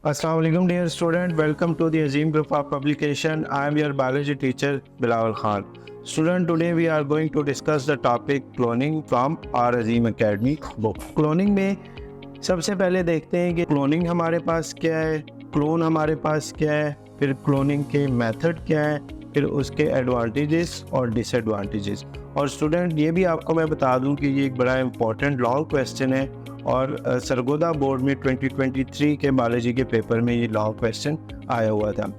Assalamu alaikum dear student, welcome to the Azim Group of Publication. I am your biology teacher Bilal Khan. Student, today we are going to discuss the topic cloning from our Azim Academy book. Cloning में सबसे पहले देखते हैं कि cloning हमारे पास क्या है, क्लोन हमारे पास क्या है, फिर क्लोनिंग के मेथड क्या है, फिर उसके एडवांटेजेस और डिसएडवांटेजेस। और स्टूडेंट ये भी आपको मैं बता दूं कि ये एक बड़ा इंपॉर्टेंट लॉन्ग क्वेश्चन है और सरगोदा बोर्ड में 2023 के बायोलॉजी के पेपर में ये लॉन्ग क्वेश्चन आया हुआ था।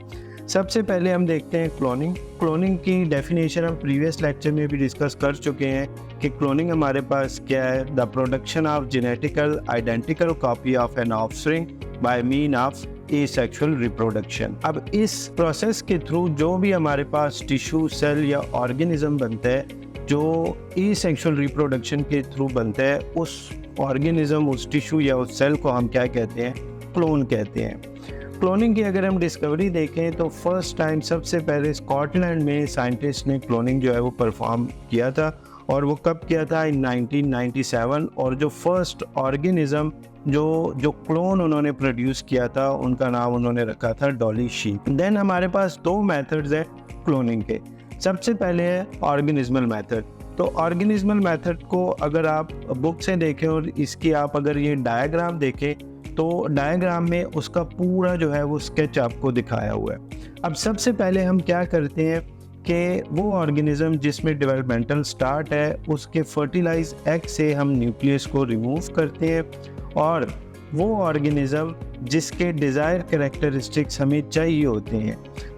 सबसे पहले हम देखते हैं क्लोनिंग। क्लोनिंग की डेफिनेशन हम प्रीवियस लेक्चर में भी डिस्कस कर चुके हैं कि क्लोनिंग हमारे पास क्या है। The production of genetical identical copy of an offspring by mean of asexual reproduction. अब इस प्रोसेस के थ्रू जो भी हमारे पास टिश्यू, सेल या ऑर्गेनिज्म बनता है, जो एसेक्सुअल रिप्रोडक्शन के थ्रू बनता है, उस ऑर्गेनिज्म, उस टिश्यू या उस सेल को हम क्या कहते हैं? क्लोन कहते हैं। क्लोनिंग की अगर हम डिस्कवरी देखें तो फर्स्ट टाइम सबसे पहले स्कॉटलैंड में साइंटिस्ट ने क्लोनिंग जो है वो परफॉर्म किया था, और वो कब किया था? इन 1997। और जो फर्स्ट ऑर्गेनिज्म जो क्लोन उन्होंने प्रोड्यूस किया था, उनका नाम उन्होंने रखा था डॉली शीप। देन हमारे पास दो मेथड्स हैं क्लोनिंग के। सबसे पहले है ऑर्गेनिज्मल मेथड। तो ऑर्गेनिज्मल मेथड को अगर आप बुक से देखें और इसकी आप अगर ये डायग्राम देखें तो डायग्राम में उसका पूरा जो है वो स्केच आपको दिखाया हुआ है। अब सबसे पहले हम क्या करते हैं कि वो ऑर्गेनिज्म जिसमें डेवलपमेंटल स्टार्ट है, उसके फर्टिलाइज एग से हम न्यूक्लियस को रिमूव करते हैं, और वो ऑर्गेनिज्म जिसके डिज़ायर कैरेक्टरिस्टिक्स हमें चाहिए होते हैं,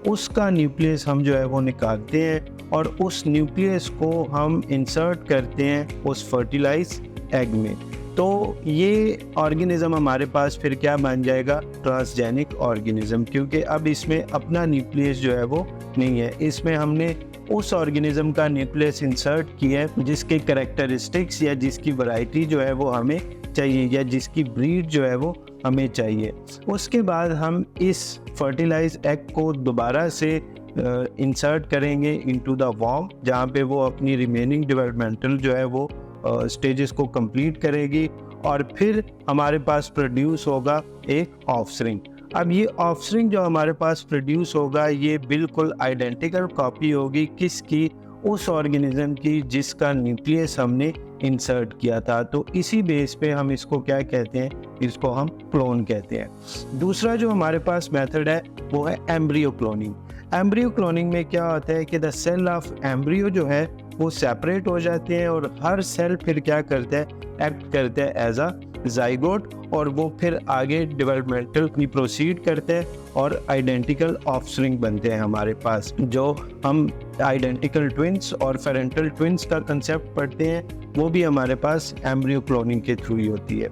उसका न्यूक्लियस हम जो है वो निकालते हैं, और उस न्यूक्लियस को हम इंसर्ट करते हैं उस फर्टिलाइज एग में। तो ये ऑर्गेनिज्म हमारे पास फिर क्या बन जाएगा? ट्रांसजेनिक ऑर्गेनिज्म, क्योंकि अब इसमें अपना न्यूक्लियस जो है वो नहीं है, इसमें हमने उस ऑर्गेनिज्म का न्यूक्लियस इंसर्ट किया है जिसके कैरेक्टरिस्टिक्स या जिसकी वैरायटी जो है वो हमें चाहिए, या जिसकी ब्रीड जो है वो हमें चाहिए। उसके बाद हम इस फर्टिलाइज एग को दोबारा से इंसर्ट करेंगे इनटू द वॉर्म, जहाँ पे वो अपनी रिमेनिंग डेवलपमेंटल जो है वो स्टेजेस को कंप्लीट करेगी, और फिर हमारे पास प्रोड्यूस होगा एक ऑफस्प्रिंग। अब ये ऑफस्प्रिंग जो हमारे पास प्रोड्यूस होगा, ये बिल्कुल आइडेंटिकल कॉपी होगी किसकी? उस ऑर्गेनिज्म की जिसका न्यूक्लियस हमने इंसर्ट किया था। तो इसी बेस पे हम इसको क्या कहते हैं? इसको हम क्लोन कहते हैं। दूसरा जो हमारे पास मेथड है वो है एम्ब्रियो क्लोनिंग। एम्ब्रियो क्लोनिंग में क्या होता है कि द सेल ऑफ एम्ब्रियो जो है वो सेपरेट हो जाते हैं, और हर सेल फिर क्या करता है? एक्ट करता है एज अ जाइगोट, और वो फिर आगे डेवलपमेंटल की प्रोसीड करते हैं और आइडेंटिकल ऑफस्प्रिंग बनते हैं हमारे पास। जो हम आइडेंटिकल ट्विंस और पेरेंटल ट्विंस का कंसेप्ट पढ़ते हैं, वो भी हमारे पास एम्ब्रियो क्लोनिंग के थ्रू ही होती है।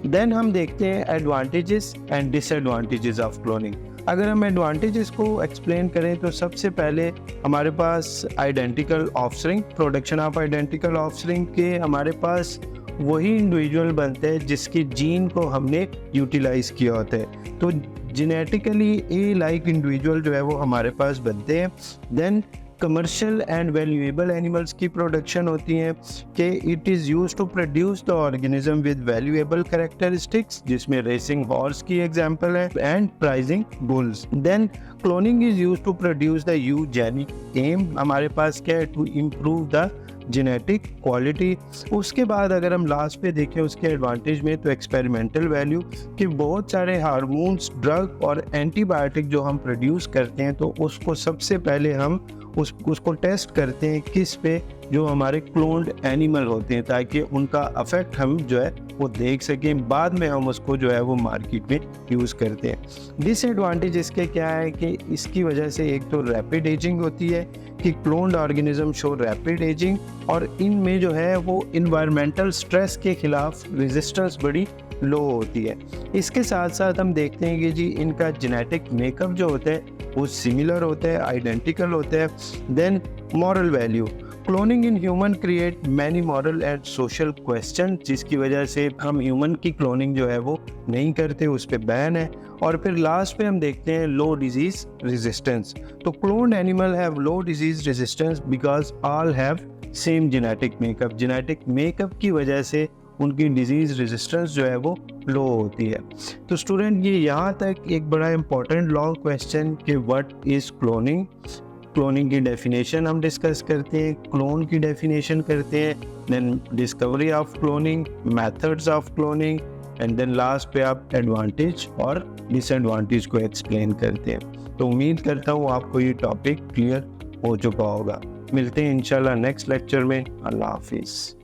देन हम देखते हैं advantages and disadvantages of cloning. अगर हम एडवांटेजेस को एक्सप्लेन करें तो सबसे पहले हमारे पास identical offspring, production of identical offspring के हमारे पास वही इंडिविजुअल बनते हैं जिसकी जीन को हमने यूटिलाइज किया होता है। तो जेनेटिकली ए लाइक इंडिविजुअल जो है वो हमारे पास बनते हैं। Then commercial and valuable animals की प्रोडक्शन होती है कि it is use to produce the organism with valuable characteristics, जिसमें रेसिंग हॉर्स की एग्जांपल है, and prizing bulls. Then cloning is use to produce the eugenic um, हमारे पास क्या है? To improve the genetic quality. उसके बाद अगर हम लास्ट पे देखें उसके एडवांटेज में, तो एक्सपेरिमेंटल वैल्यू कि बहुत सारे हार्मोन्स, ड्रग और एंटीबायोटिक जो हम प्रोड्यूस करते हैं, तो उसको सबसे पहले हम उसको टेस्ट करते हैं किस पे? जो हमारे क्लोन्ड एनिमल होते हैं, ताकि उनका अफेक्ट हम जो है वो देख सकें। बाद में हम उसको जो है वो मार्केट में यूज़ करते हैं। डिसएडवांटेज इसके क्या है कि इसकी वजह से एक तो रैपिड एजिंग होती है कि cloned organism show rapid ageing, और इनमें जो है वो इन्वायरमेंटल स्ट्रेस के खिलाफ रेजिस्टेंस बड़ी लो होती है। इसके साथ साथ हम देखते हैं कि जी इनका जेनेटिक मेकअप जो होता है वो सिमिलर होता है, आइडेंटिकल होता है। Then moral value, cloning in human create many moral and social question, जिसकी वजह से हम ह्यूमन की क्लोनिंग जो है वो नहीं करते, उस पर बैन है। और फिर लास्ट पे हम देखते हैं लो डिजीज रेजिस्टेंस। तो cloned animal have low disease resistance because all have same genetic makeup. Genetic makeup की वजह से उनकी डिजीज़ रेजिस्टेंस जो है वो लो होती है। तो स्टूडेंट ये यहाँ तक एक बड़ा इंपॉर्टेंट लॉन्ग क्वेश्चन कि व्हाट इज़ क्लोनिंग। क्लोनिंग की डेफिनेशन हम डिस्कस करते हैं, क्लोन की डेफिनेशन करते हैं, then discovery of cloning, methods of cloning, and then last पे आप एडवांटेज और डिसएडवांटेज को एक्सप्लेन करते हैं। तो उम्मीद करता हूँ आपको ये टॉपिक क्लियर हो चुका होगा। मिलते हैं इंशाल्लाह नेक्स्ट लेक्चर में। अल्लाह हाफिज़।